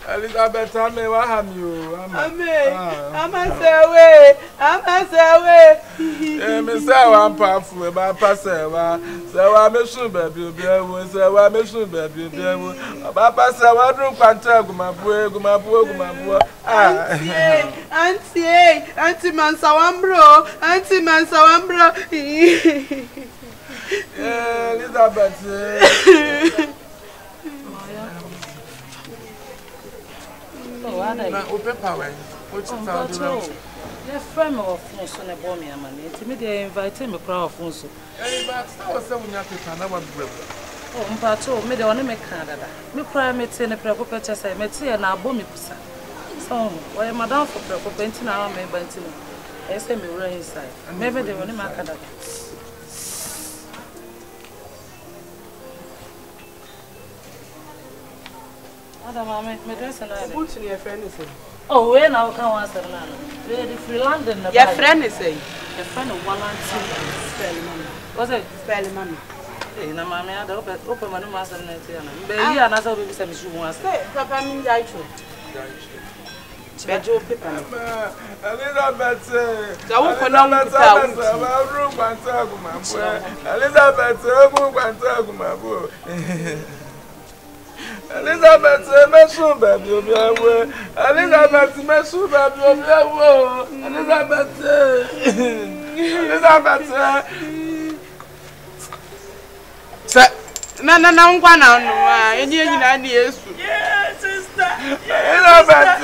Elizabeth Ame, what have you? I'm a away. Miss I'm powerful about Passewa. So I'm a shoe baby, so I'm a shoe baby. About Passewa, drunk and tag my boy. Auntie Mansawambro. Elizabeth. Open power. What's the your friend of Fonso and Bommy, man. They invited me crowd of Fonso. But I was saying, oh, Pato, made on me Canada. Me cry, me tin a proper purchase, I met here and I bomb me. So, why am I down for proper painting our may banting? I say me right inside. Maybe they won't make Canada. Madam, my dress and I put to your friend is saying. Oh, when I come once a man. Very free London. Your friend is saying. Your friend of 1 and 2 was it spelling money? No, mammy, I don't open my master and I another baby some shoe once. Papa means I should. Bedroom paper. Elizabeth, I won't put on room and talk, my boy. Elizabeth, my boy. Elizabeth, Messu, baby, Elizabeth, Messu, baby, Elizabeth. No, one on and you yes, sister. Elizabeth,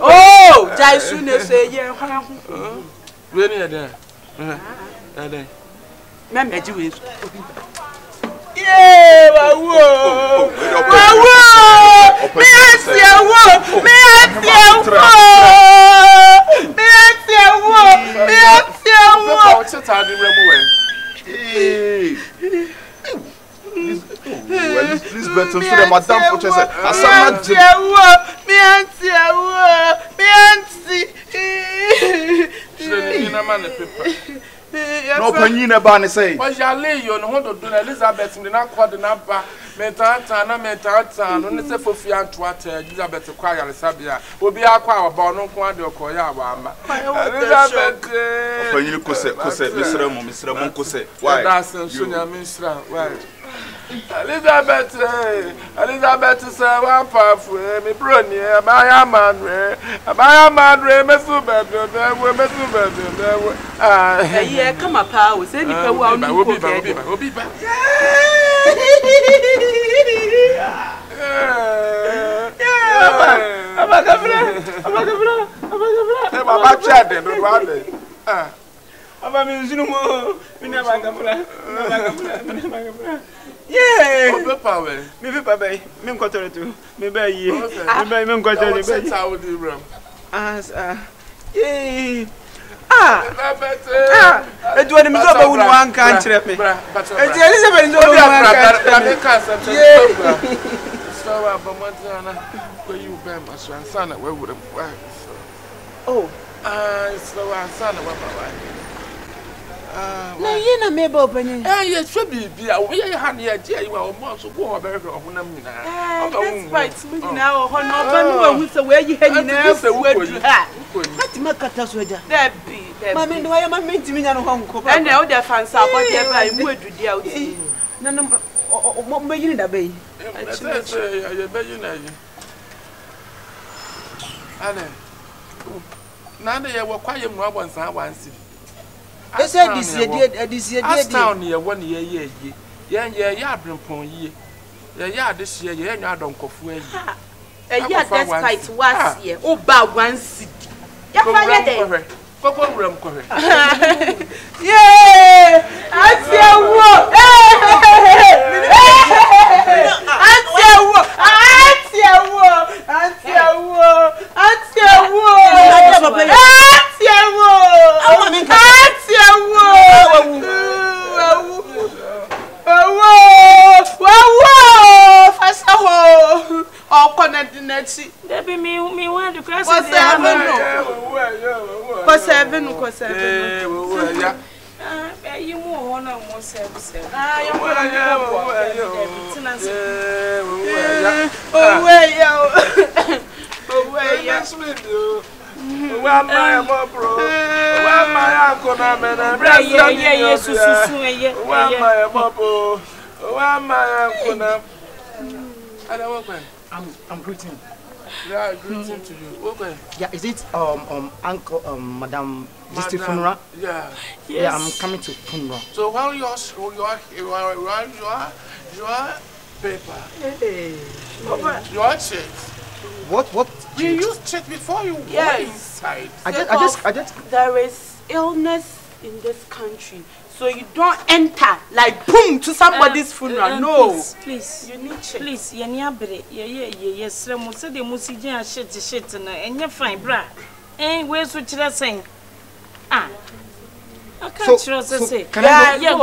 oh, Jai soon say, yeah, really, there. Remember, you yeah, wow, this better so the madam for just na man the paper. No panyina ba ne say. Was ya lay you no do Elizabeth in na kwad na ba metata no ne se fofi anto ata Elizabeth kwa ya sabia obi akwa aba no nko ade okoya aba ama Elizabeth panyini kose misra mo kose why that's so nya misra why Elizabeth say one powerful me brony abaya madre mesu bebe yeah come up we say ni pe wa onu ko obi ba abagabra baba chade no wale aba mi zinu mo mi na abagabra yeah obe power me be baba me nkotore tu me ba yi me nkotore be yeah edu ani mi zo ba wunu wan kan kire me eti Elizabeth zo ba wunu kan kire me so abamantana ko you be masana we would oh so sana wa baba na ye na me ba obanyin ye swa bibia we ye ha na ye je ayiwa o mo so go ho be hwe ho nam nyina that's right me nyina o ho no ba no hu se we yi ha nyina fu adu ha ati makata so ja debi mama ndo ya mama ntimi nya no ho nko ba ene o de fansa abo de ba mu adu dia o ti na no mo be yin da be yi ye be yin na yi ane na de ye wo kwaye mu abonsan awansi ese adisia town ye won ye ya abrempon ye ya de hye ye nya adonkofo ayi ya despite was ye o ba wansi ya fa ye de koko wram kohwe yeah atiewo Debi mi want to cross the seven. You more one on more service. I'm greeting. Yeah, greeting to you. Okay. Yeah, is it uncle Madam Listy funeral? Yeah. Yes. Yeah, I'm coming to funeral. So while your paper. Hey. Your check. What? You use check before you go inside. I just there is illness in this country. So you don't enter like boom to somebody's funeral. No. Please. You need check. Please, yeniabre. Yes, remo say the musija shit na enye fine bra. We so chira saying. I can't trust say. Can I go?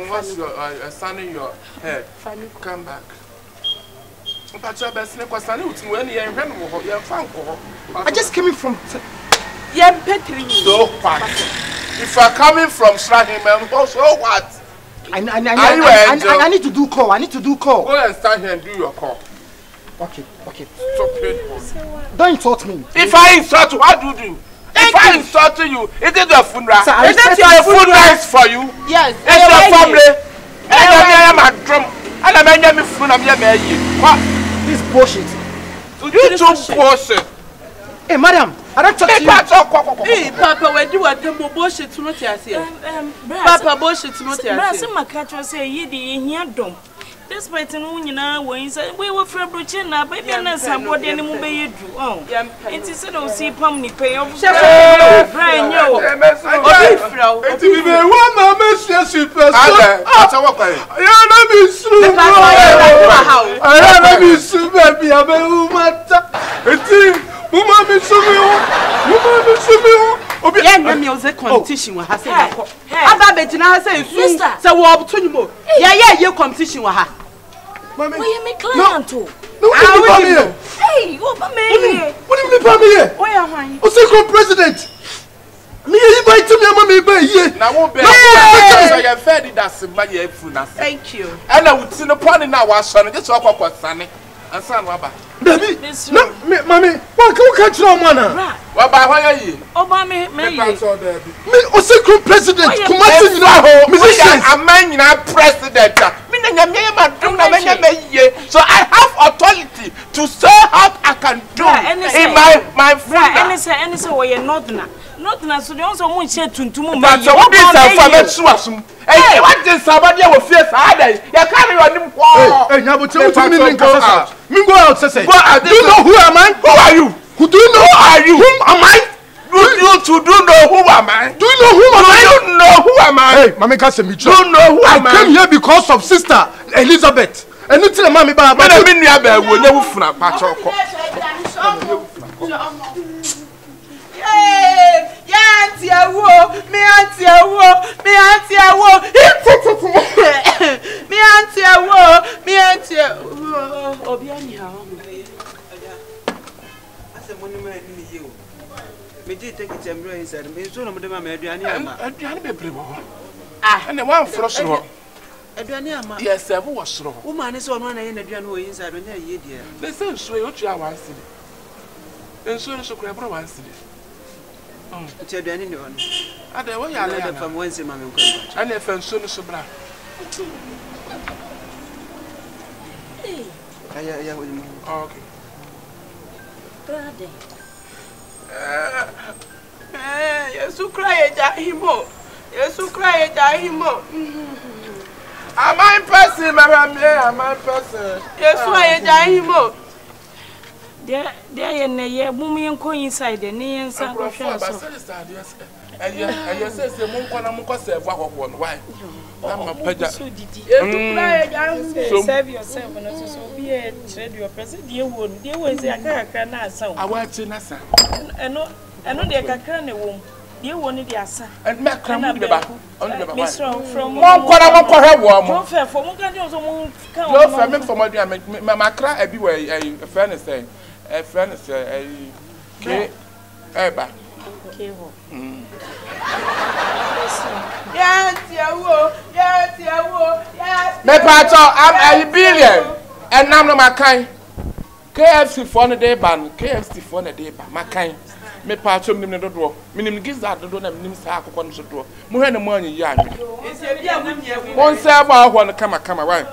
What's your son in your head? Come back. I just came in from so what? If you are coming from Srahim, so what? I need to do call. I need to do call. Go and stand here and do your call. Okay. Stupid. Don't insult me. If I insult you, what do you do? If I insult you, it is your funeral. Sir, is it your funeral for you? Yes. It's your family. I'm a drum. And I'm a funeral. What? This bullshit. You too bullshit. Hey, madam, I don't talk to you. Hey, Papa, when you want to bullshit to not here. Papa, bullshit to not here. My catcher say, ye here dom. This waiting when you know when we were for Bruchina, baby, and somebody any more you do. Oh, it is a see Pomney pay off. Brian, you. Music competition was has said. Aba betina has said, so what to you? Yeah, your competition was her. Where you make client to? Hey, what about me? What do you mean, Pammy? Where am I? Second president. ye. Now won't be a fair that's my FUNU. Thank you. And I would see the point now was son, just walk up with Sunny and son Wabba. Baby, mommy, what can you catch no man? What by why are you? Obama, me, or secret president, commanding musicians. A man in our president. So I have authority to say how I can do in my friend. And so we are not so the also won't share to that's what this is. Hey, what is somebody will face harder? You can't even hey, now but you go out. Go out, say. Do you know who am I? Who are you? Who do you know? Who are you? Whom am I? Do you know who am I? Do you know who am I? Do you know who am I? Hey, Mama can't say me. Do you know who am I? I came here because of sister Elizabeth. And you tell mommy about I mean you will never FUNU patch. Me auntie Obiani how as a monument in you. Me did take it and brains and me soon of them Adriani and the one frost. Adriani, yes, I was wrong. Woman is on one in Adrian who is I don't know ye dear. The same sway what you are one city. And soon so grab one city. It's a Danny one. I don't know you from Wednesday, Mamma. And if I'm soon so bra. Okay. brother. Yes, you cry at him. Yes, you cry at him. Am I person, Madam? Am I person? Yes, why at him? There in a year, woman inside the knee and some of and you say, why? I'm a pedal. So did you serve yourself and also be a trade your president? You would, there was a character sound. I want to Nasa. And no, the Kakran womb. You wanted the Asa. And my cramp from one corner warm. For one can for my cry everywhere. A friend is saying, a friend is a Eba. Me pato, I'm a billion, and now my kind. KFC for the day ban, KFC for the day ban, my kind. Me pato, minimum door, minimum gives that the door, and minimum sack on the door. More than money, young. One server, one come away.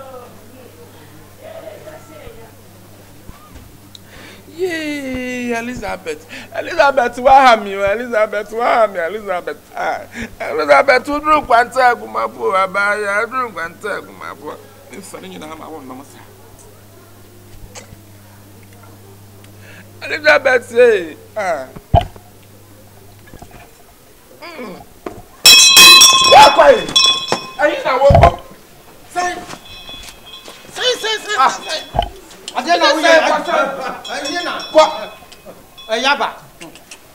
Yay, Elizabeth, wahami, Elizabeth, Elizabeth, who drink one tag, my poor, I drink one tag, my poor. It's funny, you know, I want no say. Elizabeth, say, walk away. I need to walk up. Say. I didn't know what a yaba.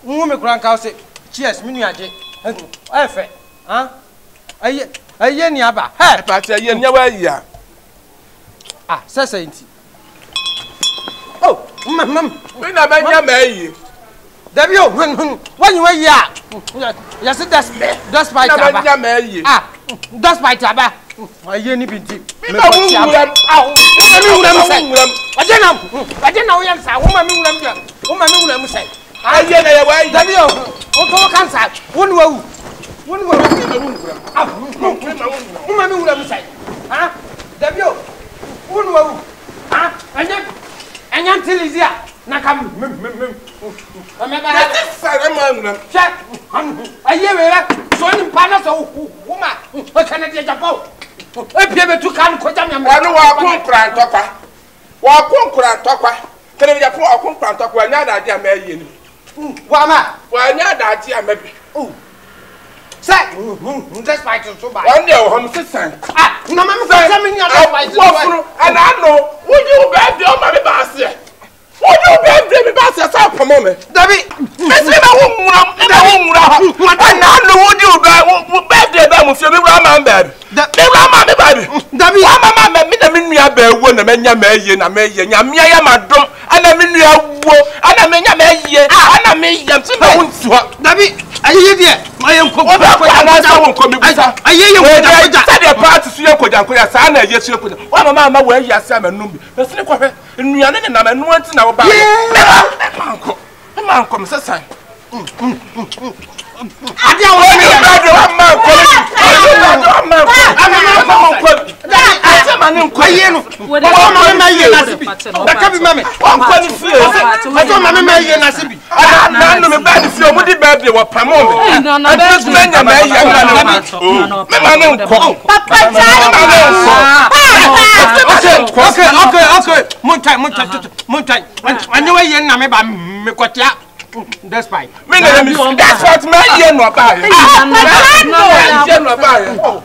Woman crank out say, cheers, Miniaje. Efe, huh? A yen yaba. Hey, but a yen yawa. Ah, says oh, mum, when I met you, Devio, when you were ya. Yes, that's my taba. Ah, that's my taba. I ain't been deep. I didn't know yes, I woman say. I get away. Davio, what cancer? One will say. Huh? Davio, one will. Huh? And you tell is here. Nakam. Check. I hear so in Panas of woman. What can I get about? If you ever took on Kojam, I cry, Topper. Walk on Topper. Can you pour a compran talk when you're not there, Marion? Wama, why not that year, maybe? Oh, say, that's my so bad. One day, home sister. Ah, no, and I know, would you bet the old money basket? Would you bet the basket up for a moment? David, and I know would you bet the bed with your Raman bed. The Raman baby. David, Mamma, me a bear when the men Yamayan, Yamia, my drum, and I mean, and I mean, and I mean, David. Ayi die. My uncle. What na won come busa. Ayi ye koja. Say the party su ye koja sa na ye su koja. Wa mama we yi ase amanum bi. Pese ne kwahwe. Nnuane ne na manu anti na wo ba. Man come say sign. Ade a wo ni man that's fine. That's what my year no buy. No.